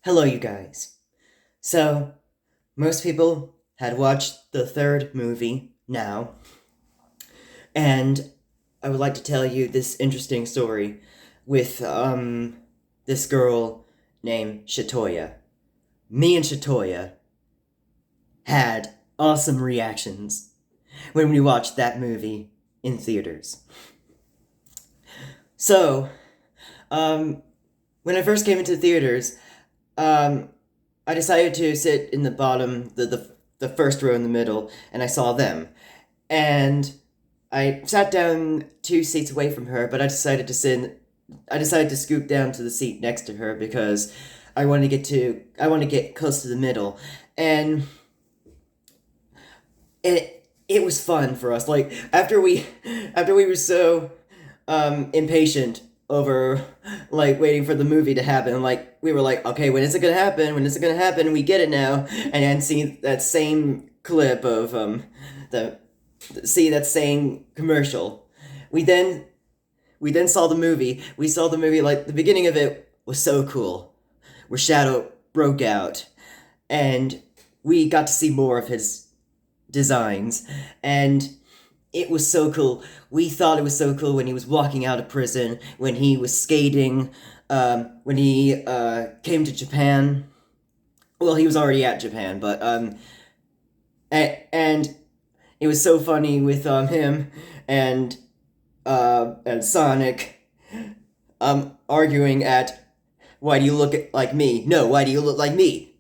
Hello, you guys. So, most people had watched the third movie now, and I would like to tell you this interesting story with, this girl named Shatoya. Me and Shatoya had awesome reactions when we watched that movie in theaters. So, um, when I first came into theaters, um, I decided to sit in the bottom, the first row in the middle, and I saw them. And I sat down 2 seats away from her, but I decided to scoot down to the seat next to her because I want to get close to the middle. And it was fun for us. Like, after we were so, impatient over like waiting for the movie to happen. Like we were like, okay, when is it gonna happen? When is it gonna happen? We get it now, and then see that same clip of the see that same commercial. We then we then saw the movie. We saw the movie. Like the beginning of it was so cool, where Shadow broke out, and we got to see more of his designs, and it was so cool. We thought it was so cool when he was walking out of prison, when he was skating, when he came to Japan. Well, he was already at Japan, but and it was so funny with him and Sonic arguing at, why do you look like me? No, why do you look like me?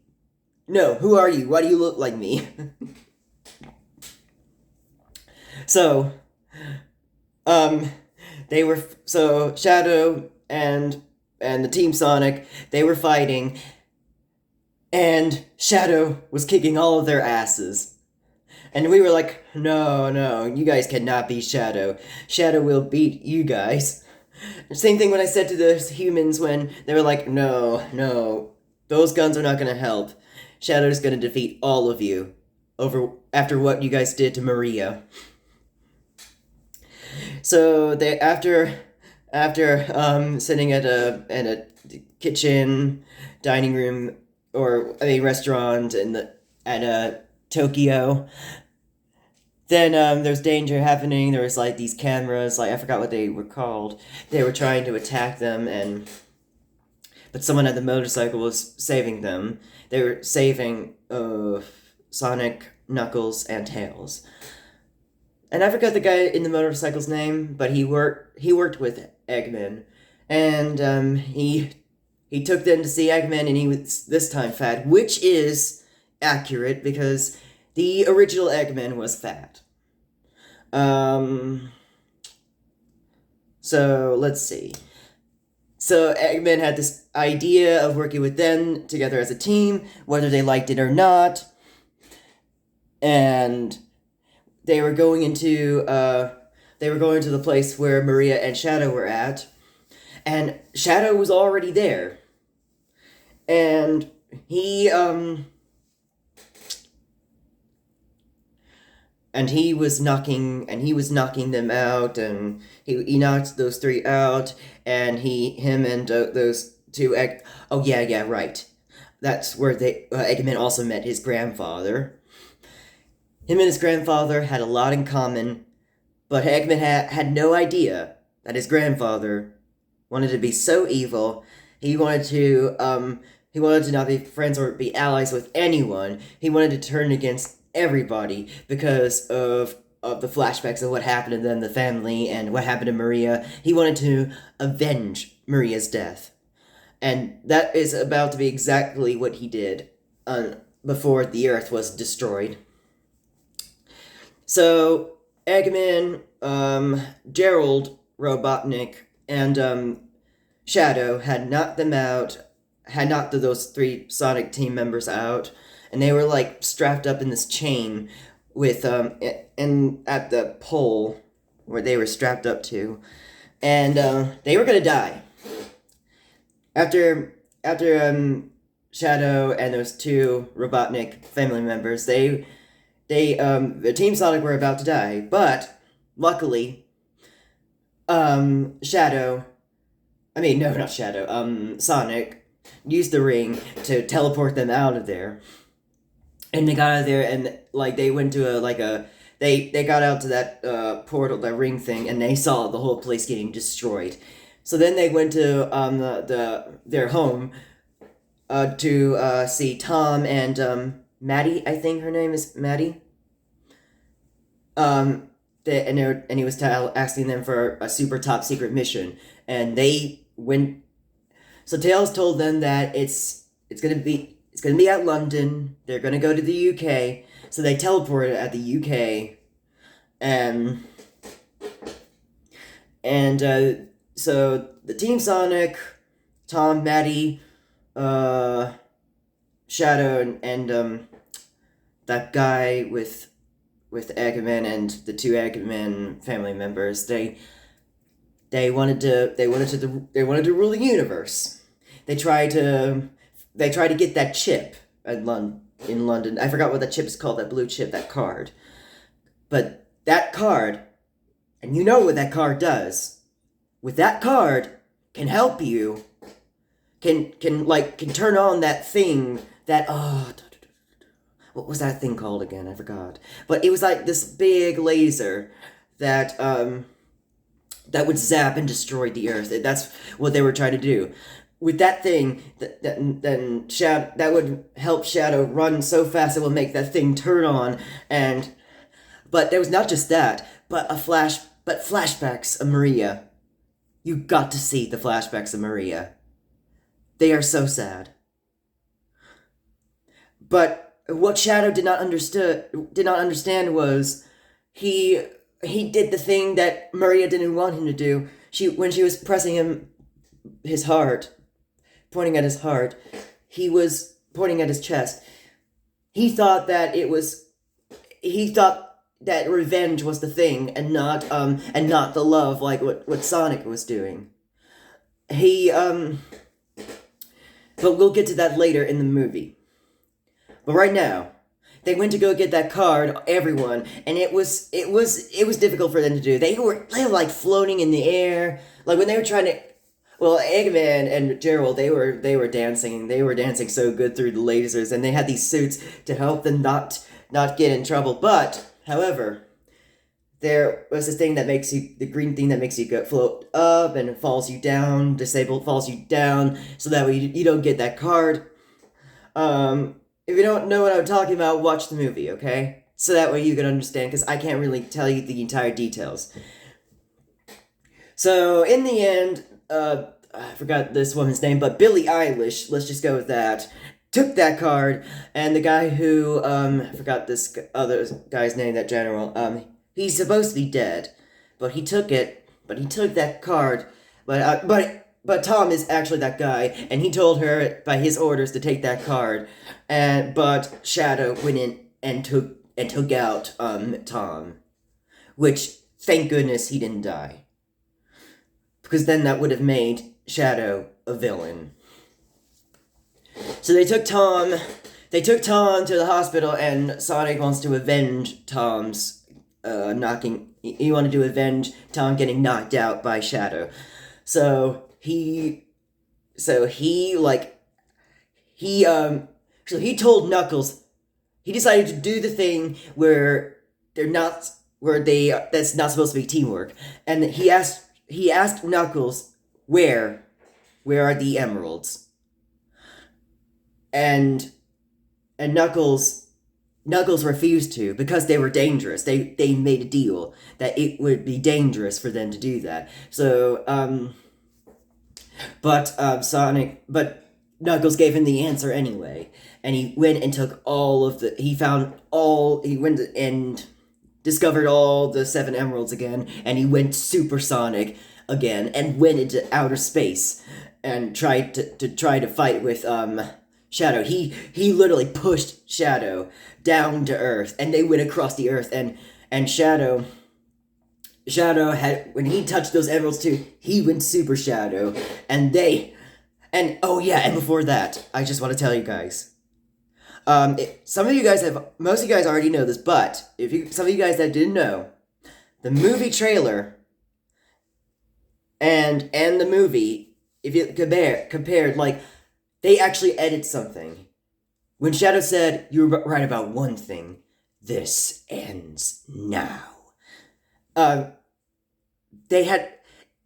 No, who are you? Why do you look like me? So, um, so Shadow and the Team Sonic, they were fighting, and Shadow was kicking all of their asses. And we were like, no, no, you guys cannot beat Shadow. Shadow will beat you guys. Same thing when I said to the humans when they were like, no, no, those guns are not gonna help. Shadow's gonna defeat all of you over after what you guys did to Maria. So they after sitting at a kitchen, dining room, or a restaurant in the at Tokyo. Then there's danger happening. There was like these cameras, like I forgot what they were called. They were trying to attack them, and but someone at the motorcycle was saving them. They were saving Sonic, Knuckles, and Tails. And I forgot the guy in the motorcycle's name, but he worked with Eggman, and he took them to see Eggman, and he was this time fat, which is accurate because the original Eggman was fat. Um, so let's see. So Eggman had this idea of working with them together as a team, whether they liked it or not, and they were going into the place where Maria and Shadow were at, and Shadow was already there, and he was knocking them out, and he knocked those three out, and him and those two oh yeah, right, that's where Eggman also met his grandfather. Him and his grandfather had a lot in common, but Eggman had no idea that his grandfather wanted to be so evil. He wanted to not be friends or be allies with anyone. He wanted to turn against everybody because of the flashbacks of what happened to them, the family, and what happened to Maria. He wanted to avenge Maria's death. And that is about to be exactly what he did before the Earth was destroyed. So, Eggman, Gerald Robotnik, and Shadow had knocked those three Sonic team members out, and they were like strapped up in this chain with and at the pole where they were strapped up to, and they were gonna die. After Shadow and those two Robotnik family members, the Team Sonic were about to die, but luckily, Shadow, I mean, no, not Shadow, Sonic used the ring to teleport them out of there. And they got out of there, and like they went to they got out to that portal, that ring thing, and they saw the whole place getting destroyed. So then they went to their home to see Tom and Maddie. I think her name is Maddie. And he was asking them for a super top secret mission, and they went. So Tails told them that it's gonna be at London. They're gonna go to the UK, so they teleported at the UK, and so the Team Sonic, Tom, Maddie, Shadow, and that guy with Eggman and the two Eggman family members, they wanted to rule the universe. They tried to get that chip in London. I forgot what that chip is called, that blue chip, that card. But that card, and you know what that card does. With that card, can help you, can turn on that thing that, what was that thing called again? I forgot. But it was like this big laser that would zap and destroy the Earth. That's what they were trying to do. With that thing, that would help Shadow run so fast it will make that thing turn on. But there was not just that, but flashbacks of Maria. You got to see the flashbacks of Maria. They are so sad. But what Shadow did not understand was he did the thing that Maria didn't want him to do. When she was pressing his heart, pointing at his heart, he was pointing at his chest. He thought that revenge was the thing, and not the love, like what Sonic was doing. But we'll get to that later in the movie. But right now, they went to go get that card, everyone, and it was difficult for them to do. They were like floating in the air, like when they were trying to. Well, Eggman and Gerald, they were dancing. They were dancing so good through the lasers, and they had these suits to help them not get in trouble. But, however, there was this thing that makes you, the green thing that makes you float up, and it falls you down, falls you down, so that way you don't get that card. If you don't know what I'm talking about, watch the movie, okay? So that way you can understand, because I can't really tell you the entire details. So, in the end, I forgot this woman's name, but Billie Eilish, let's just go with that, took that card, and the guy who, I forgot this other guy's name, that general, he's supposed to be dead, but he took that card, but Tom is actually that guy, and he told her by his orders to take that card, but Shadow went in and took out, Tom, which, thank goodness he didn't die. Because then that would have made Shadow a villain. So they took Tom to the hospital, and Sonic wants to avenge Tom's he wanted to avenge Tom getting knocked out by Shadow. So he told Knuckles, he decided to do the thing where that's not supposed to be teamwork. And he asked Knuckles, where are the emeralds? And Knuckles refused to, because they were dangerous. They made a deal that it would be dangerous for them to do that. So, but Knuckles gave him the answer anyway. And he went and took he went and discovered all the 7 emeralds again, and he went supersonic again, and went into outer space, and tried to fight with, Shadow. He literally pushed Shadow down to Earth, and they went across the Earth, and Shadow had, when he touched those emeralds too, he went Super Shadow, and before that, I just want to tell you guys, most of you guys already know this, but some of you guys that didn't know, the movie trailer and the movie, if you compared, like, they actually edit something. When Shadow said, "You were right about one thing. This ends now." Um, they had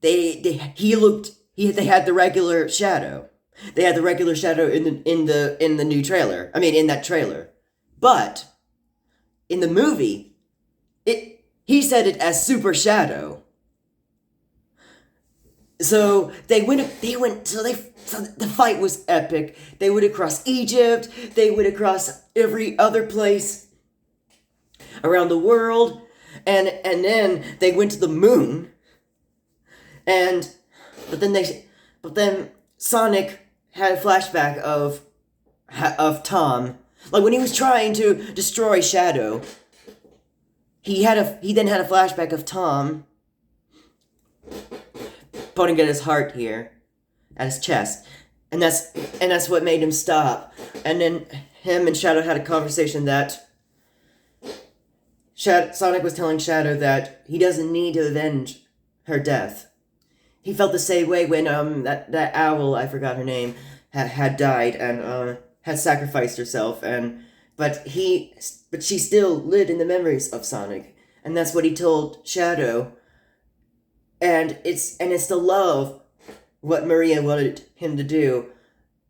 they had the regular Shadow. They had the regular Shadow in the new trailer. I mean, in that trailer, but in the movie, he said it as Super Shadow. So so the fight was epic. They went across Egypt, they went across every other place around the world, and then they went to the moon. And but then Sonic had a flashback of Tom. Like when he was trying to destroy Shadow, he then had a flashback of Tom pointing at his heart here, at his chest, and that's what made him stop. And then him and Shadow had a conversation that Sonic was telling Shadow that he doesn't need to avenge her death. He felt the same way when that owl, I forgot her name, had died and had sacrificed herself, but she still lived in the memories of Sonic, and that's what he told Shadow. And it's the love what Maria wanted him to do,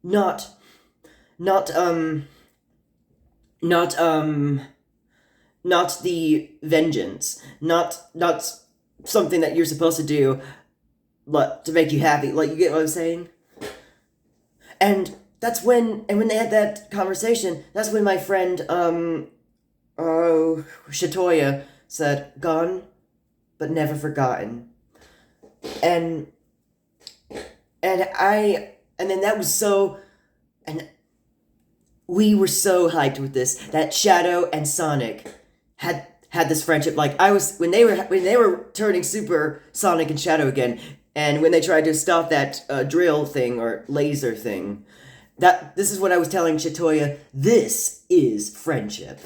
not the vengeance, not something that you're supposed to do, to make you happy. Like, you get what I'm saying? And when they had that conversation, that's when my friend Shatoya said, "Gone, but never forgotten." And then that was so, and we were so hyped with this, that Shadow and Sonic had this friendship. Like, I was, when they were turning Super Sonic and Shadow again, and when they tried to stop that drill thing or laser thing, this is what I was telling Shatoya, this is friendship.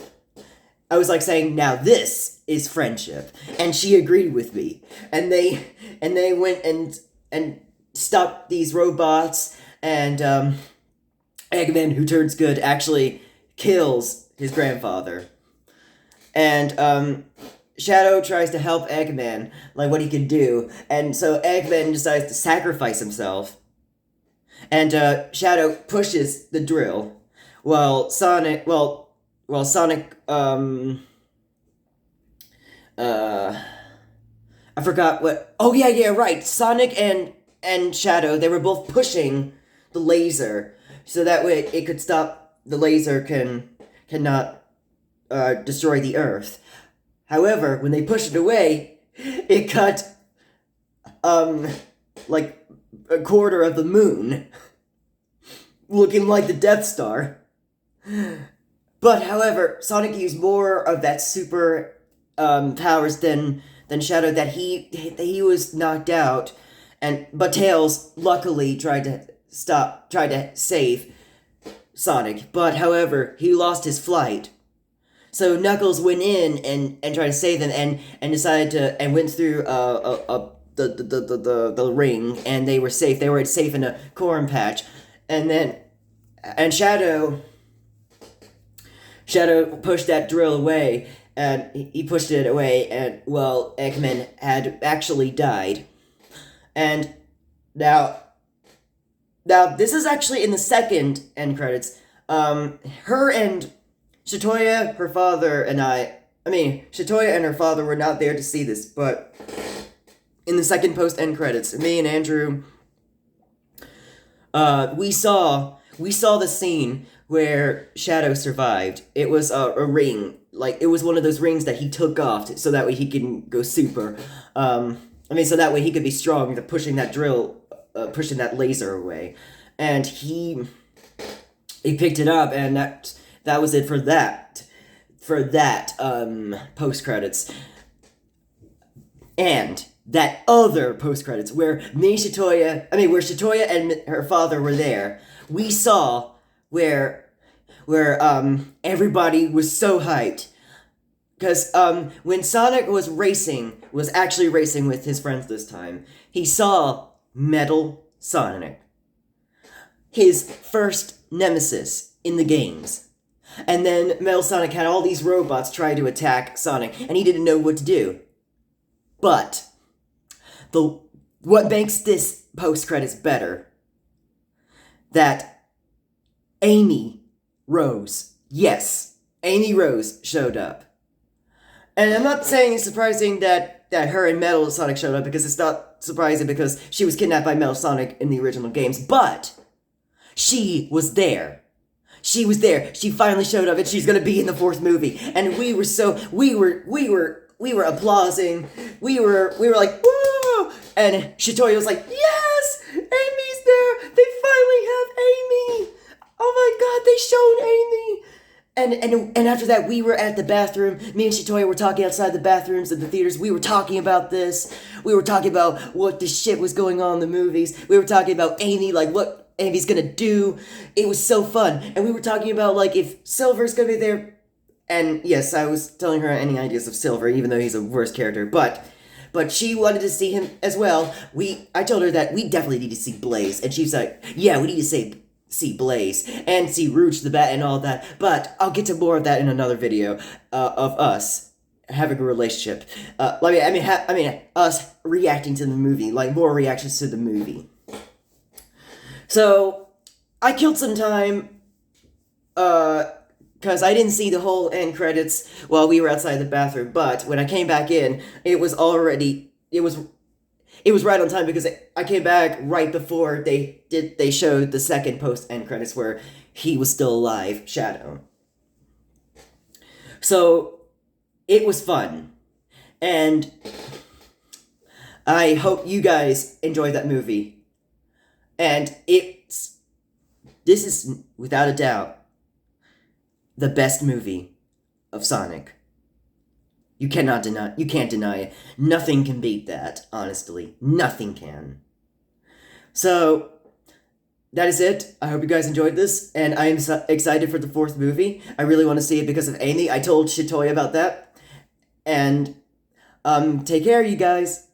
I was like saying, now this is friendship, and she agreed with me. And they went and stopped these robots, and Eggman, who turns good, actually kills his grandfather. And Shadow tries to help Eggman, like what he can do, and so Eggman decides to sacrifice himself. And Shadow pushes the drill, while Sonic, I forgot what. Oh yeah, right. Sonic and Shadow, they were both pushing the laser, so that way it could stop. The laser cannot destroy the Earth. However, when they pushed it away, it cut like a quarter of the moon, looking like the Death Star. But however, Sonic used more of that super powers than Shadow, that he was knocked out, but Tails luckily tried to save Sonic. But however, he lost his flight. So Knuckles went in and tried to save them, and decided to, and went through the ring, and they were safe. They were safe in a corn patch, and Shadow pushed that drill away, and he pushed it away, and well, Eggman had actually died. And now this is actually in the second end credits. Her and Shatoya, her father, and Shatoya and her father were not there to see this, but in the second post-end credits, me and Andrew, we saw the scene where Shadow survived. It was a ring, like, it was one of those rings that he took off so that way he can go super. So that way he could be strong, pushing that drill, pushing that laser away. And he picked it up, and that was it for that post credits. And that other post credits where Shatoya and her father were there, we saw where everybody was so hyped, because when Sonic was actually racing with his friends this time, he saw Metal Sonic. his first nemesis in the games. And then Metal Sonic had all these robots try to attack Sonic, and he didn't know what to do. But what makes this post-credits better, that Amy Rose, yes, Amy Rose showed up. And I'm not saying it's surprising that her and Metal Sonic showed up, because it's not surprising because she was kidnapped by Metal Sonic in the original games, but she was there. She was there. She finally showed up, and she's gonna be in the fourth movie. And we were applauding. We were like, woo! And Shitoya was like, yes! Amy's there! They finally have Amy! Oh my god, they showed Amy! And after that, we were at the bathroom. Me and Shitoya were talking outside the bathrooms of the theaters. We were talking about this. We were talking about what the shit was going on in the movies. We were talking about Amy, like what Amy's gonna do. It was so fun. And we were talking about like if Silver's gonna be there. And yes, I was telling her any ideas of Silver, even though he's a worse character. But she wanted to see him as well. I told her that we definitely need to see Blaze. And she's like, yeah, we need to see Blaze and see Rouge the Bat and all that, but I'll get to more of that in another video of us having a relationship. I mean, us reacting to the movie, like more reactions to the movie. So I killed some time, because I didn't see the whole end credits while we were outside the bathroom. But when I came back in, it was right on time, because I came back right before they showed the second post-end credits where he was still alive, Shadow. So, it was fun. And I hope you guys enjoyed that movie. And this is, without a doubt, the best movie of Sonic. You can't deny it. Nothing can beat that, honestly. Nothing can. So, that is it. I hope you guys enjoyed this, and I am excited for the fourth movie. I really want to see it because of Amy. I told Shitoya about that. And, take care, you guys.